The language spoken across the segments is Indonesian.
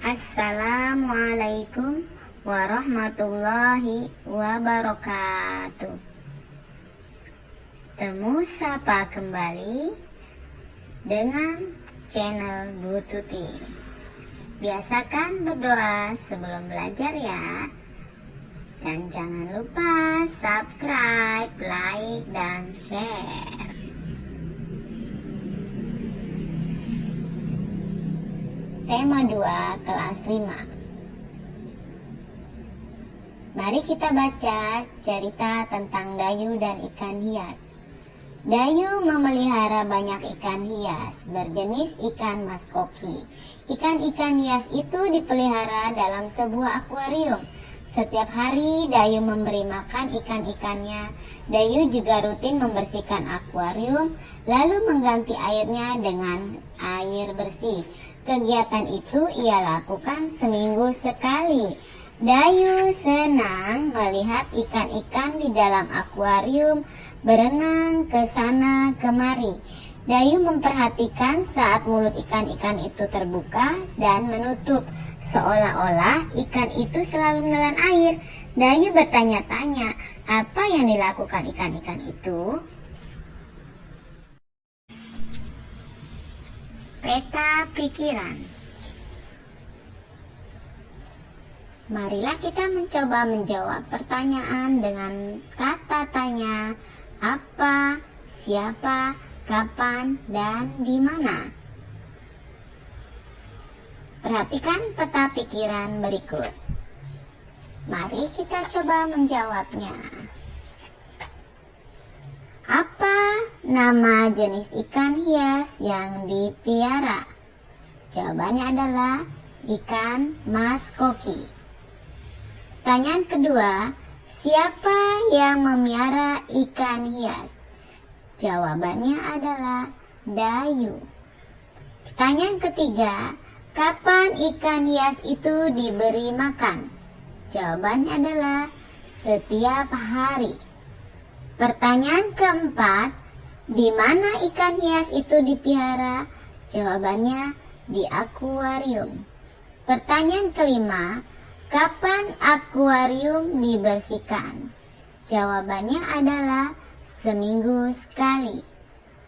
Assalamualaikum warahmatullahi wabarakatuh. Temu sapa kembali dengan channel Bu Tuti. Biasakan berdoa sebelum belajar ya. Dan jangan lupa subscribe, like, dan share. Tema 2 kelas 5. Mari kita baca cerita tentang Dayu dan ikan hias. Dayu memelihara banyak ikan hias berjenis ikan maskoki. Ikan-ikan hias itu dipelihara dalam sebuah akuarium. Setiap hari Dayu memberi makan ikan-ikannya. Dayu juga rutin membersihkan akuarium, lalu mengganti airnya dengan air bersih. Kegiatan itu ia lakukan seminggu sekali. Dayu senang melihat ikan-ikan di dalam akuarium berenang ke sana kemari. Dayu memperhatikan saat mulut ikan-ikan itu terbuka dan menutup, seolah-olah ikan itu selalu menelan air. Dayu bertanya-tanya, apa yang dilakukan ikan-ikan itu? Peta pikiran. Marilah kita mencoba menjawab pertanyaan dengan kata tanya, apa, siapa, kapan, dan di mana. Perhatikan peta pikiran berikut. Mari kita coba menjawabnya. Apa nama jenis ikan hias yang dipiara? Jawabannya adalah ikan maskoki. Pertanyaan kedua, siapa yang memelihara ikan hias? Jawabannya adalah Dayu. Pertanyaan ketiga, kapan ikan hias itu diberi makan? Jawabannya adalah setiap hari. Pertanyaan keempat, di mana ikan hias itu dipelihara? Jawabannya di akuarium. Pertanyaan kelima, kapan akuarium dibersihkan? Jawabannya adalah seminggu sekali.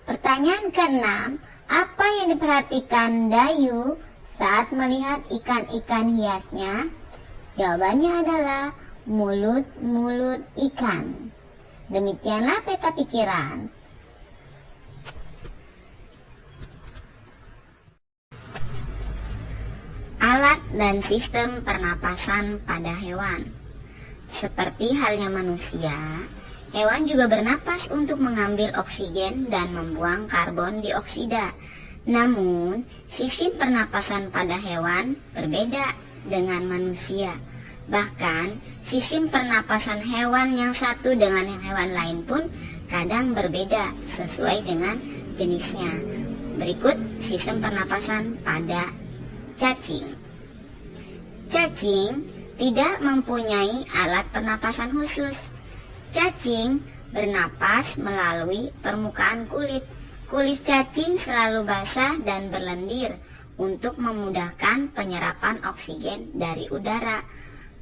Pertanyaan keenam, apa yang diperhatikan Dayu saat melihat ikan-ikan hiasnya? Jawabannya adalah mulut-mulut ikan. Demikianlah peta pikiran. Alat dan sistem pernapasan pada hewan. Seperti halnya manusia, hewan juga bernapas untuk mengambil oksigen dan membuang karbon dioksida. Namun, sistem pernapasan pada hewan berbeda dengan manusia. Bahkan, sistem pernapasan hewan yang satu dengan yang hewan lain pun kadang berbeda sesuai dengan jenisnya. Berikut sistem pernapasan pada cacing. Cacing tidak mempunyai alat pernapasan khusus. Cacing bernapas melalui permukaan kulit. Kulit cacing selalu basah dan berlendir untuk memudahkan penyerapan oksigen dari udara.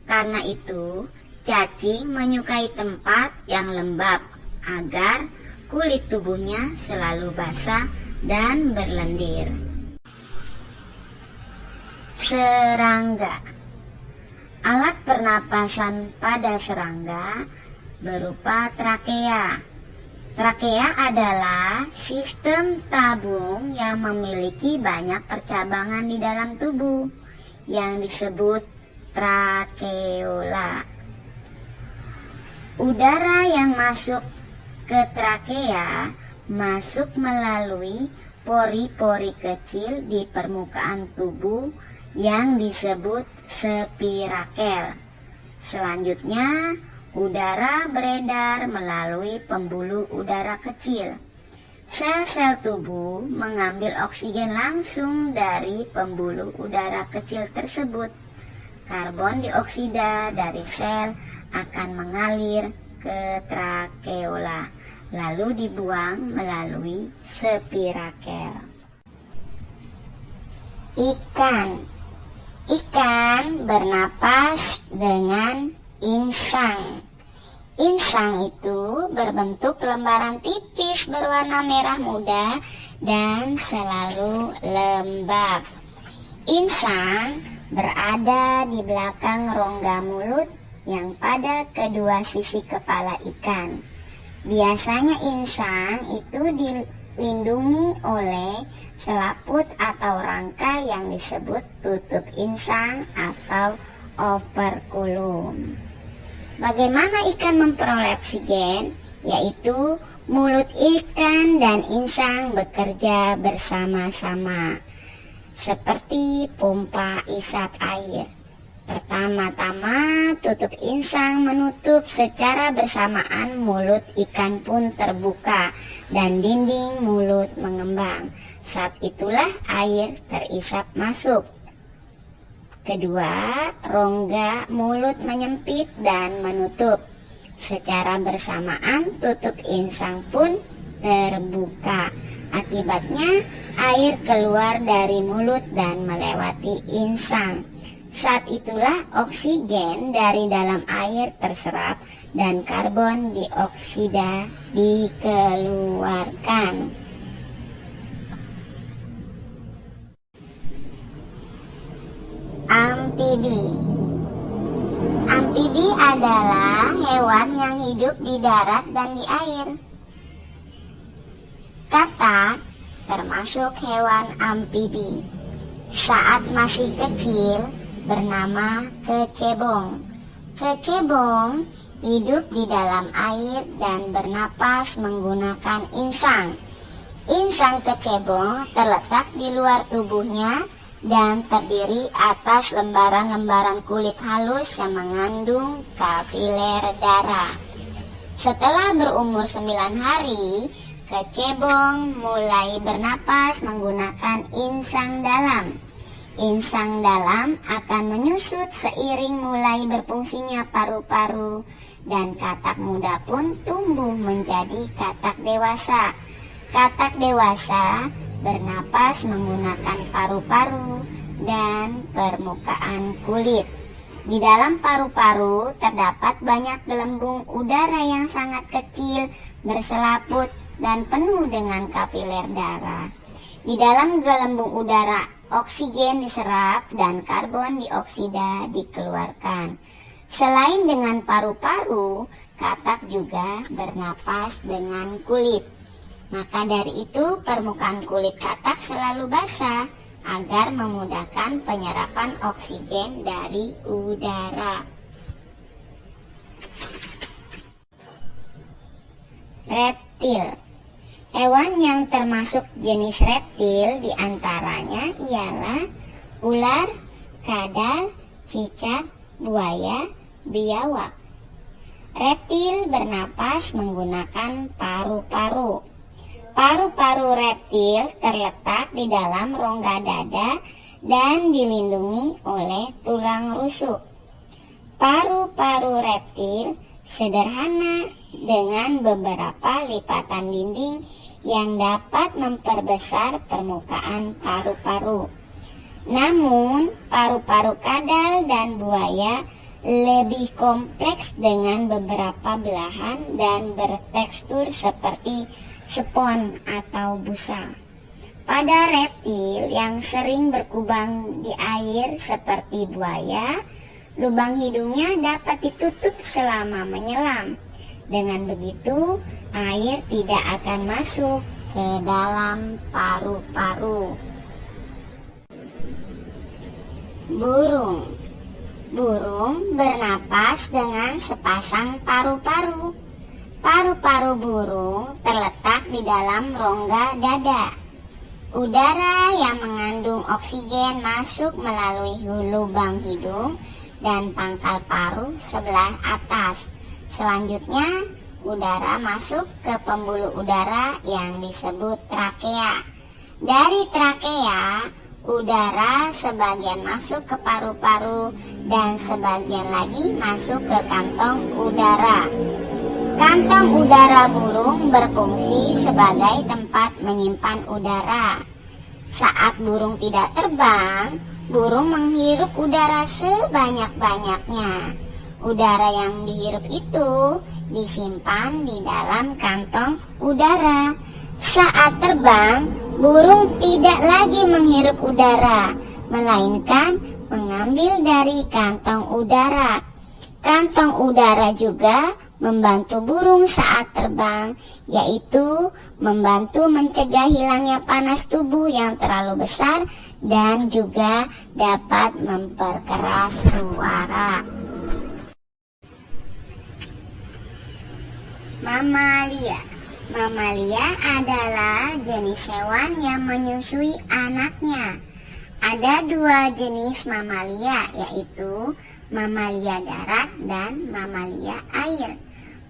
Karena itu, cacing menyukai tempat yang lembab agar kulit tubuhnya selalu basah dan berlendir. Serangga. Alat pernapasan pada serangga berupa trakea. Trakea adalah sistem tabung yang memiliki banyak percabangan di dalam tubuh yang disebut trakeola. Udara yang masuk ke trakea masuk melalui pori-pori kecil di permukaan tubuh yang disebut spirakel. Selanjutnya, udara beredar melalui pembuluh udara kecil. Sel-sel tubuh mengambil oksigen langsung dari pembuluh udara kecil tersebut. Karbon dioksida dari sel akan mengalir ke trakeola, lalu dibuang melalui spirakel. Ikan. Ikan bernapas dengan insang. Insang itu berbentuk lembaran tipis berwarna merah muda dan selalu lembab. Insang berada di belakang rongga mulut yang pada kedua sisi kepala ikan. Biasanya insang itu dilindungi oleh selaput atau rangka yang disebut tutup insang atau operkulum. Bagaimana ikan memperoleh oksigen? Yaitu mulut ikan dan insang bekerja bersama-sama seperti pompa isap air. Pertama-tama tutup insang menutup secara bersamaan, mulut ikan pun terbuka dan dinding mulut mengembang. Saat itulah air terisap masuk. Kedua, rongga mulut menyempit dan menutup. Secara bersamaan tutup insang pun terbuka. Akibatnya air keluar dari mulut dan melewati insang. Saat itulah oksigen dari dalam air terserap dan karbon dioksida dikeluarkan. Amfibi. Amfibi adalah hewan yang hidup di darat dan di air. Katak termasuk hewan amfibi. Saat masih kecil bernama kecebong. Kecebong hidup di dalam air dan bernapas menggunakan insang. Insang kecebong terletak di luar tubuhnya dan terdiri atas lembaran-lembaran kulit halus yang mengandung kapiler darah. Setelah berumur 9 hari, kecebong mulai bernapas menggunakan insang dalam. Insang dalam akan menyusut seiring mulai berfungsinya paru-paru, dan katak muda pun tumbuh menjadi katak dewasa. Katak dewasa bernapas menggunakan paru-paru dan permukaan kulit. Di dalam paru-paru terdapat banyak gelembung udara yang sangat kecil, berselaput, dan penuh dengan kapiler darah. Di dalam gelembung udara, oksigen diserap dan karbon dioksida dikeluarkan. Selain dengan paru-paru, katak juga bernapas dengan kulit. Maka dari itu permukaan kulit katak selalu basah agar memudahkan penyerapan oksigen dari udara. Reptil. Hewan yang termasuk jenis reptil diantaranya ialah ular, kadal, cicak, buaya, biawak. Reptil bernapas menggunakan paru-paru. Paru-paru reptil terletak di dalam rongga dada dan dilindungi oleh tulang rusuk. Paru-paru reptil sederhana dengan beberapa lipatan dinding yang dapat memperbesar permukaan paru-paru. Namun, paru-paru kadal dan buaya lebih kompleks dengan beberapa belahan dan bertekstur seperti spons atau busa. Pada reptil yang sering berkubang di air seperti buaya, lubang hidungnya dapat ditutup selama menyelam. Dengan begitu, air tidak akan masuk ke dalam paru-paru. Burung. Burung bernapas dengan sepasang paru-paru. Paru-paru burung terletak di dalam rongga dada. Udara yang mengandung oksigen masuk melalui lubang hidung dan pangkal paru sebelah atas. Selanjutnya, udara masuk ke pembuluh udara yang disebut trakea. Dari trakea, udara sebagian masuk ke paru-paru dan sebagian lagi masuk ke kantong udara. Kantong udara burung berfungsi sebagai tempat menyimpan udara. Saat burung tidak terbang, burung menghirup udara sebanyak-banyaknya. Udara yang dihirup itu disimpan di dalam kantong udara. Saat terbang, burung tidak lagi menghirup udara, melainkan mengambil dari kantong udara. Kantong udara juga membantu burung saat terbang, yaitu membantu mencegah hilangnya panas tubuh yang terlalu besar dan juga dapat memperkeras suara. Mamalia. Mamalia adalah jenis hewan yang menyusui anaknya. Ada dua jenis mamalia, yaitu mamalia darat dan mamalia air.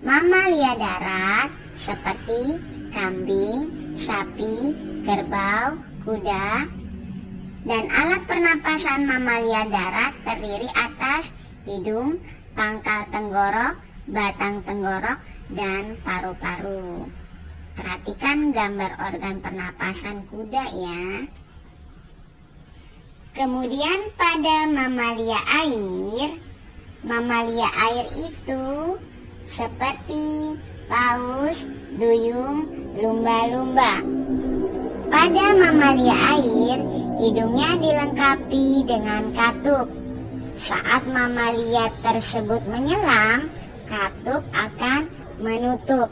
Mamalia darat seperti kambing, sapi, kerbau, kuda, dan alat pernapasan mamalia darat terdiri atas hidung, pangkal tenggorok, batang tenggorok, dan paru-paru. Perhatikan gambar organ pernapasan kuda ya. Kemudian pada mamalia air itu seperti paus, duyung, lumba-lumba. Pada mamalia air, hidungnya dilengkapi dengan katup. Saat mamalia tersebut menyelam, katup akan menutup.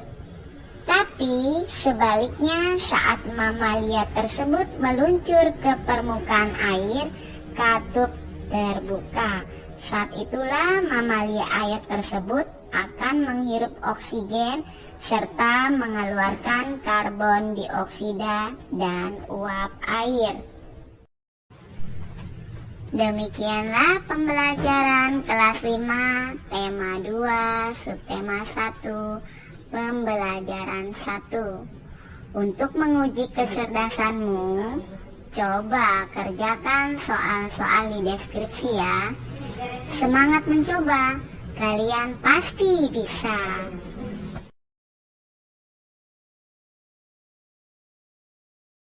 Tapi sebaliknya saat mamalia tersebut meluncur ke permukaan air, katup terbuka. Saat itulah mamalia air tersebut akan menghirup oksigen serta mengeluarkan karbon dioksida dan uap air. Demikianlah pembelajaran kelas 5, tema 2, subtema 1, pembelajaran 1. Untuk menguji kecerdasanmu, coba kerjakan soal-soal di deskripsi ya. Semangat mencoba, kalian pasti bisa.